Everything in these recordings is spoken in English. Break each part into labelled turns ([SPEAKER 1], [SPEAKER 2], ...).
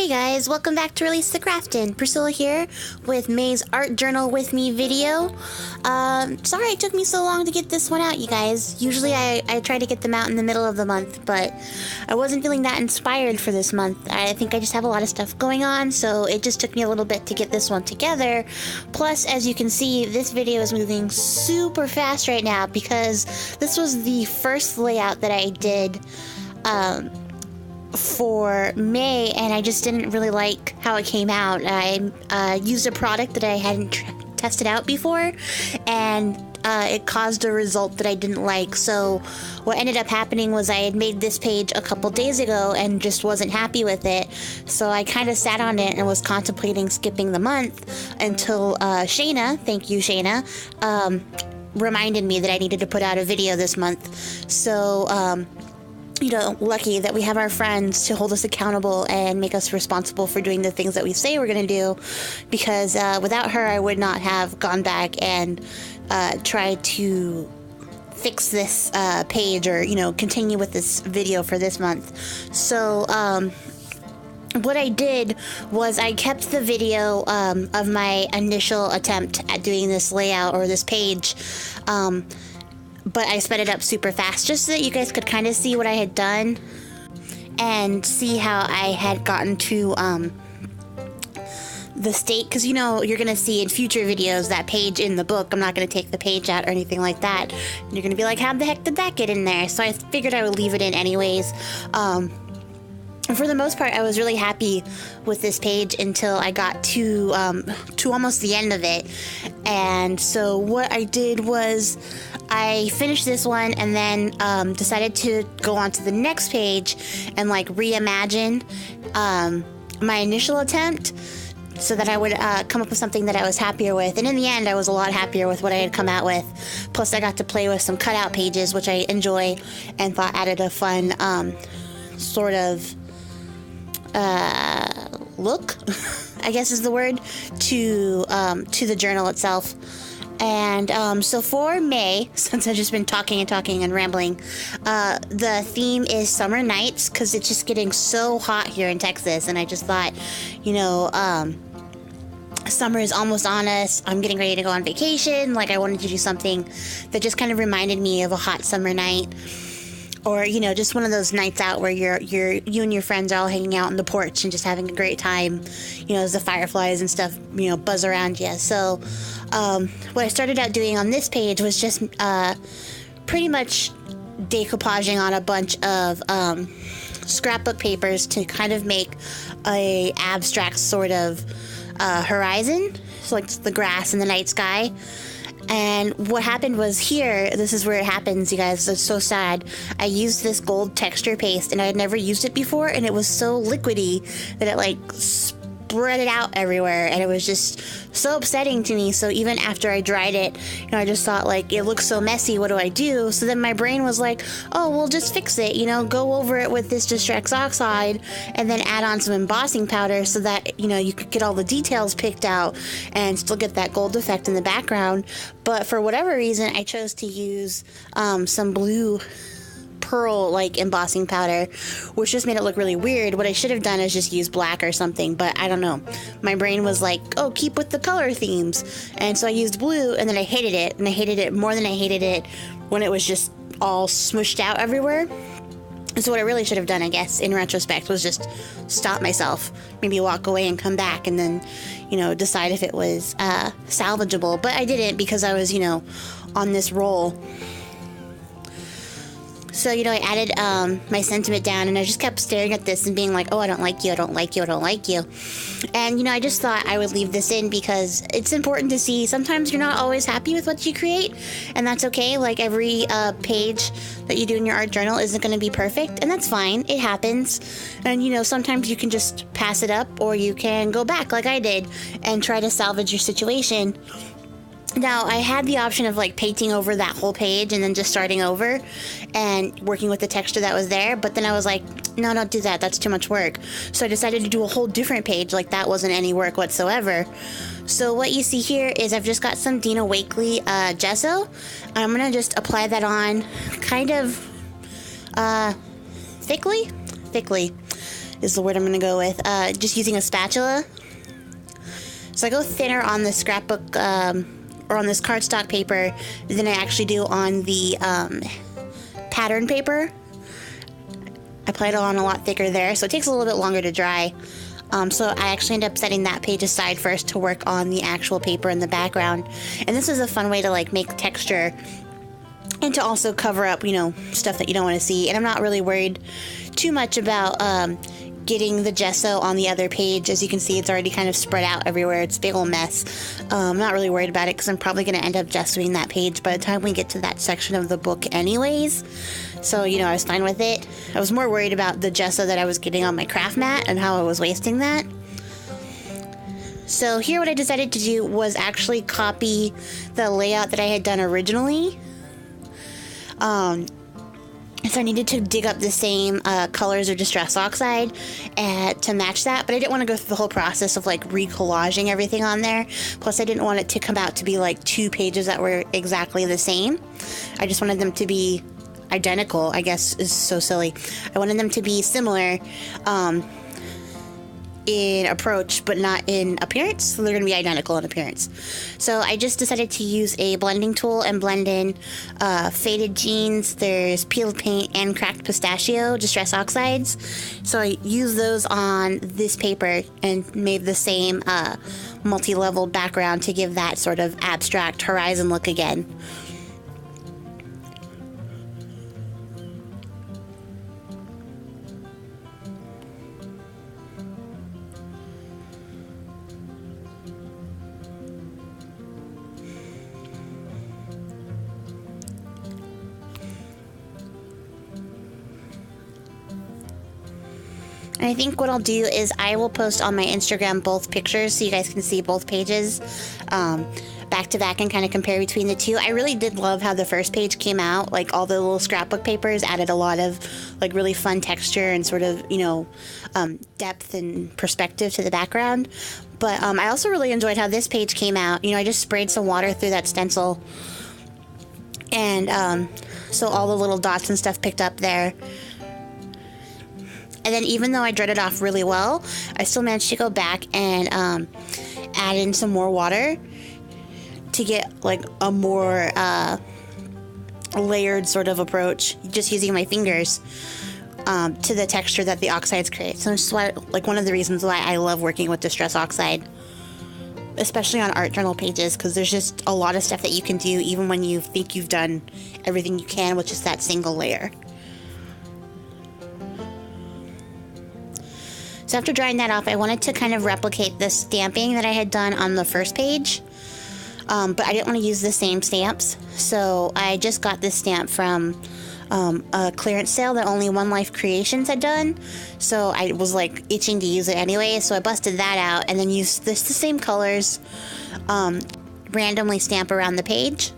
[SPEAKER 1] Hey guys, welcome back to Release the Craftin. Priscilla here with May's Art Journal with Me video. Sorry it took me so long to get this one out, you guys. Usually I try to get them out in the middle of the month, but I wasn't feeling that inspired for this month. I think I just have a lot of stuff going on, so it just took me a little bit to get this one together. Plus, as you can see, this video is moving super fast right now because this was the first layout that I did for May, and I just didn't really like how it came out. I used a product that I hadn't tested out before, and it caused a result that I didn't like. So what ended up happening was I had made this page a couple days ago and just wasn't happy with it. So I kind of sat on it and was contemplating skipping the month until Shaina, thank you Shaina, reminded me that I needed to put out a video this month. So you know, lucky that we have our friends to hold us accountable and make us responsible for doing the things that we say we're going to do, because without her, I would not have gone back and tried to fix this page or, you know, continue with this video for this month. So what I did was I kept the video of my initial attempt at doing this layout or this page, but I sped it up super fast just so that you guys could kind of see what I had done and see how I had gotten to the state, because you know you're gonna see in future videos that page in the book. I'm not gonna take the page out or anything like that. You're gonna be like, how the heck did that get in there? So I figured I would leave it in anyways. And for the most part, I was really happy with this page until I got to almost the end of it. And so what I did was I finished this one and then decided to go on to the next page and like reimagine my initial attempt so that I would come up with something that I was happier with. And in the end, I was a lot happier with what I had come out with. Plus, I got to play with some cutout pages, which I enjoy and thought added a fun sort of look, I guess is the word, to the journal itself. And so for May, since I've just been talking and rambling, the theme is summer nights, because it's just getting so hot here in Texas, and I just thought, you know, summer is almost on us. I'm getting ready to go on vacation. Like, I wanted to do something that just kind of reminded me of a hot summer night. Or, you know, just one of those nights out where you and your friends are all hanging out on the porch and just having a great time, you know, as the fireflies and stuff, you know, buzz around you. So what I started out doing on this page was just pretty much decoupaging on a bunch of scrapbook papers to kind of make a abstract sort of horizon, so like the grass and the night sky. And what happened was here, this is where it happens, you guys, it's so sad. I used this gold texture paste and I had never used it before, and it was so liquidy that it like spread it out everywhere, and it was just so upsetting to me. So even after I dried it, you know, I just thought like, it looks so messy, what do I do? So then my brain was like, oh, well, just fix it, you know, go over it with this Distress Oxide and then add on some embossing powder so that, you know, you could get all the details picked out and still get that gold effect in the background. But for whatever reason, I chose to use some blue pearl like embossing powder, which just made it look really weird. What I should have done is just use black or something, but I don't know. My brain was like, oh, keep with the color themes. And so I used blue, and then I hated it, and I hated it more than I hated it when it was just all smushed out everywhere. And so what I really should have done, I guess, in retrospect, was just stop myself, maybe walk away and come back, and then, you know, decide if it was salvageable. But I didn't, because I was, you know, on this roll. So, you know, I added my sentiment down, and I just kept staring at this and being like, oh, I don't like you, I don't like you, I don't like you. And, you know, I just thought I would leave this in because it's important to see. Sometimes you're not always happy with what you create, and that's okay. Like, every page that you do in your art journal isn't going to be perfect, and that's fine. It happens. And, you know, sometimes you can just pass it up, or you can go back like I did and try to salvage your situation. Now, I had the option of like painting over that whole page and then just starting over and working with the texture that was there, but then I was like, no, don't do that, that's too much work. So I decided to do a whole different page, like that wasn't any work whatsoever. So what you see here is I've just got some Dina Wakley gesso. I'm gonna just apply that on kind of thickly. is the word I'm going to go with. Just using a spatula. So I go thinner on the scrapbook or on this cardstock paper than I actually do on the pattern paper. I apply it on a lot thicker there, so it takes a little bit longer to dry. So I actually end up setting that page aside first to work on the actual paper in the background. And this is a fun way to like make texture and to also cover up, you know, stuff that you don't want to see. And I'm not really worried too much about getting the gesso on the other page. As you can see, it's already kind of spread out everywhere. It's a big old mess. I'm not really worried about it because I'm probably going to end up gessoing that page by the time we get to that section of the book anyways. So, you know, I was fine with it. I was more worried about the gesso that I was getting on my craft mat and how I was wasting that. So here what I decided to do was actually copy the layout that I had done originally. So I needed to dig up the same colors of Distress Oxide to match that, but I didn't want to go through the whole process of like recollaging everything on there. Plus I didn't want it to come out to be like 2 pages that were exactly the same. I just wanted them to be identical, I guess is so silly. I wanted them to be similar in approach, but not in appearance. So they're going to be identical in appearance. So I just decided to use a blending tool and blend in faded jeans. There's peeled paint and cracked pistachio Distress Oxides. So I used those on this paper and made the same multi-level background to give that sort of abstract horizon look again. And I think what I'll do is I will post on my Instagram both pictures so you guys can see both pages back to back and kind of compare between the two. I really did love how the first page came out. Like all the little scrapbook papers added a lot of like really fun texture and sort of, you know, depth and perspective to the background. But I also really enjoyed how this page came out. You know, I just sprayed some water through that stencil. And so all the little dots and stuff picked up there. And then even though I dried it off really well, I still managed to go back and add in some more water to get like a more layered sort of approach, just using my fingers to the texture that the oxides create. So this is why, like, one of the reasons why I love working with Distress Oxide, especially on art journal pages, because there's just a lot of stuff that you can do even when you think you've done everything you can with just that single layer. So after drying that off, I wanted to kind of replicate the stamping that I had done on the first page, but I didn't want to use the same stamps. So I just got this stamp from a clearance sale that only One Life Creations had done. So I was like itching to use it anyway, so I busted that out and then used the same colors, randomly stamp around the page.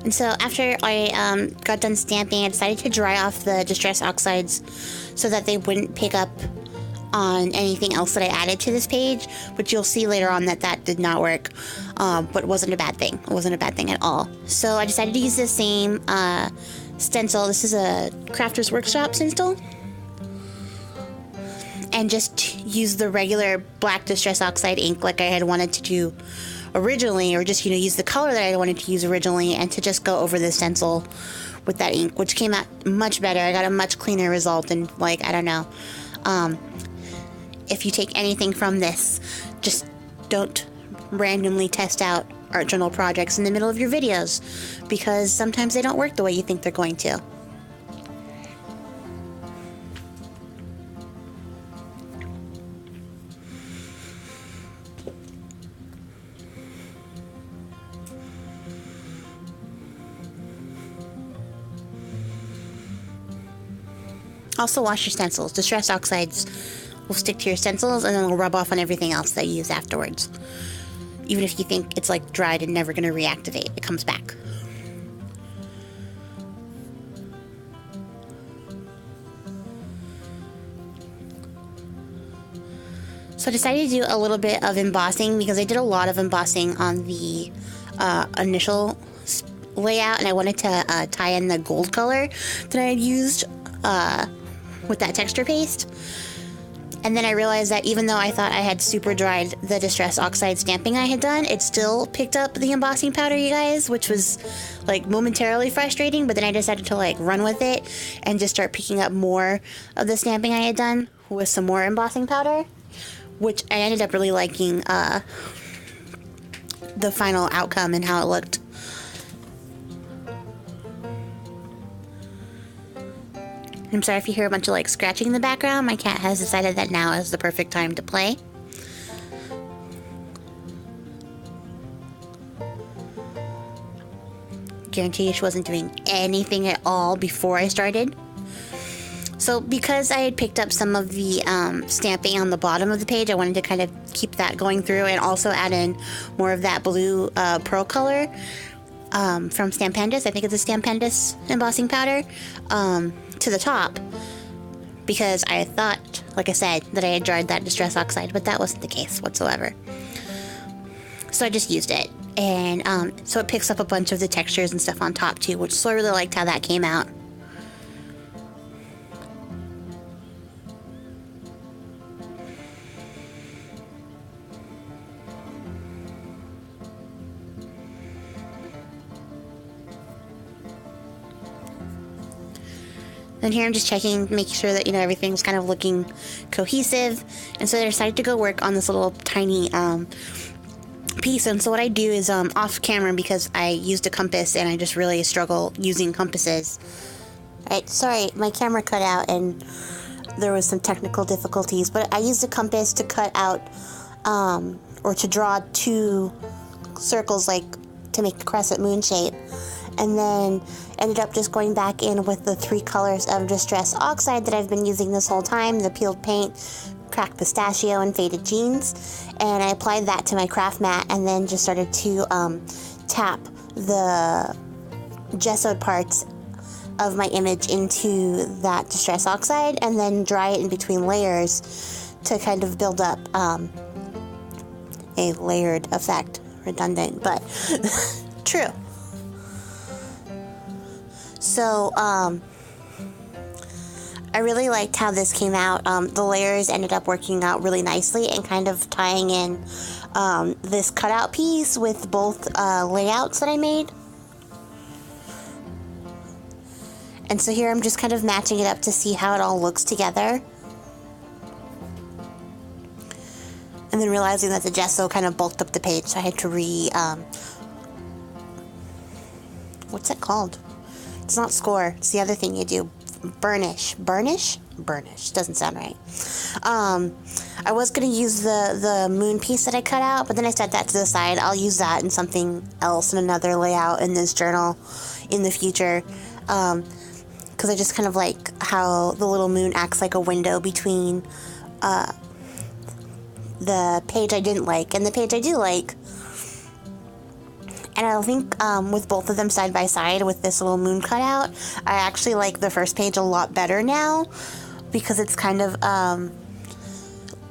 [SPEAKER 1] And so after I got done stamping, I decided to dry off the Distress Oxides so that they wouldn't pick up on anything else that I added to this page, which you'll see later on that that did not work, but it wasn't a bad thing. It wasn't a bad thing at all. So I decided to use the same stencil. This is a Crafter's Workshop stencil. And just use the regular black Distress Oxide ink like I had wanted to do originally, or just, you know, use the color that I wanted to use originally, and to just go over the stencil with that ink, which came out much better. I got a much cleaner result, and like, I don't know. If you take anything from this, just don't randomly test out art journal projects in the middle of your videos, because sometimes they don't work the way you think they're going to. Also wash your stencils. Distress oxides will stick to your stencils and then will rub off on everything else that you use afterwards. Even if you think it's like dried and never going to reactivate, it comes back. So I decided to do a little bit of embossing because I did a lot of embossing on the initial layout, and I wanted to tie in the gold color that I had used with that texture paste. And then I realized that even though I thought I had super dried the Distress Oxide stamping I had done, it still picked up the embossing powder, you guys, which was like momentarily frustrating, but then I decided to like run with it and just start picking up more of the stamping I had done with some more embossing powder, which I ended up really liking the final outcome and how it looked. I'm sorry if you hear a bunch of like scratching in the background. My cat has decided that now is the perfect time to play. Guarantee you she wasn't doing anything at all before I started. So because I had picked up some of the stamping on the bottom of the page, I wanted to kind of keep that going through and also add in more of that blue pearl color from Stampendous. I think it's a Stampendous embossing powder. To the top, because I thought, like I said, that I had dried that Distress Oxide, but that wasn't the case whatsoever. So I just used it, and so it picks up a bunch of the textures and stuff on top too, so I really liked how that came out. Then here I'm just checking, making sure that, everything's kind of looking cohesive. And so I decided to go work on this little tiny piece. And so what I do is off camera, because I used a compass and I just really struggle using compasses. Right, sorry, my camera cut out and there was some technical difficulties. But I used a compass to cut out or to draw 2 circles, like to make the crescent moon shape. And then ended up just going back in with the 3 colors of Distress Oxide that I've been using this whole time, the peeled paint, cracked pistachio, and faded jeans. And I applied that to my craft mat and then just started to tap the gessoed parts of my image into that Distress Oxide and then dry it in between layers to kind of build up a layered effect. Redundant, but true. So, I really liked how this came out. The layers ended up working out really nicely and kind of tying in this cutout piece with both layouts that I made. And so here I'm just kind of matching it up to see how it all looks together. And then realizing that the gesso kind of bulked up the page, so I had to what's that called? It's not score. It's the other thing you do. Burnish. Burnish? Burnish. Doesn't sound right. I was going to use the moon piece that I cut out, but then I set that to the side. I'll use that in something else in another layout in this journal in the future. Because I just kind of like how the little moon acts like a window between the page I didn't like and the page I do like. And I think with both of them side by side with this little moon cutout, I actually like the first page a lot better now because it's kind of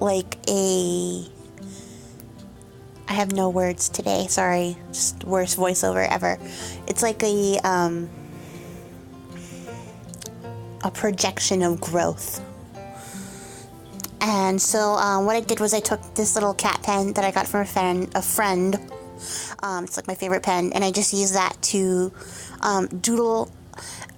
[SPEAKER 1] like I have no words today, sorry, just worst voiceover ever. It's like a projection of growth. And so what I did was I took this little cat pen that I got from a friend. It's like my favorite pen, and I just use that to doodle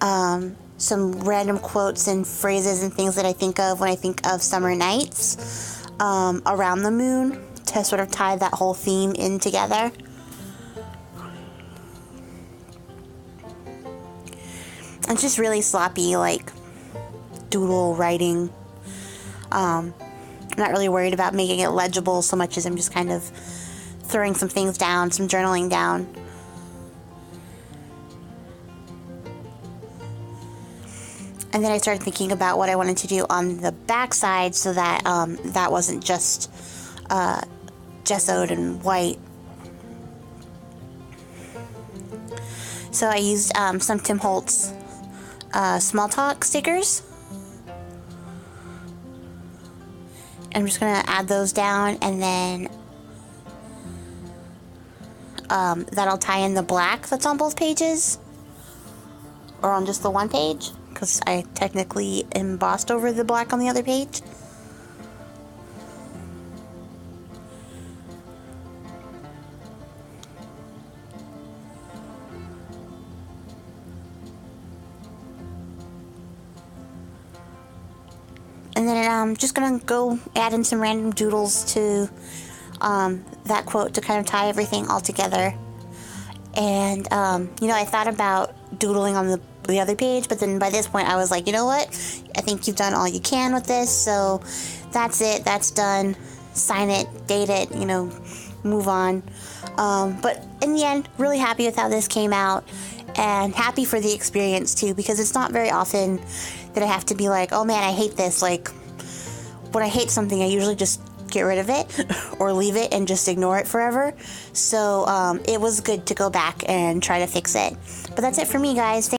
[SPEAKER 1] some random quotes and phrases and things that I think of when I think of summer nights around the moon to sort of tie that whole theme in together. It's just really sloppy, like doodle writing. I'm not really worried about making it legible so much as I'm just kind of throwing some things down, some journaling down. And then I started thinking about what I wanted to do on the back side so that that wasn't just gessoed and white. So I used some Tim Holtz Small Talk stickers. I'm just going to add those down, and then that'll tie in the black that's on both pages, or on just the one page, because I technically embossed over the black on the other page. And then I'm just going to go add in some random doodles to that quote to kind of tie everything all together. And, you know, I thought about doodling on the other page, but then by this point I was like, you know what? I think you've done all you can with this, so that's it. That's done. Sign it, date it, you know, move on. But in the end, really happy with how this came out, and happy for the experience too, because it's not very often that I have to be like, oh man, I hate this. Like, when I hate something, I usually just get rid of it or leave it and just ignore it forever. So it was good to go back and try to fix it. But that's it for me, guys.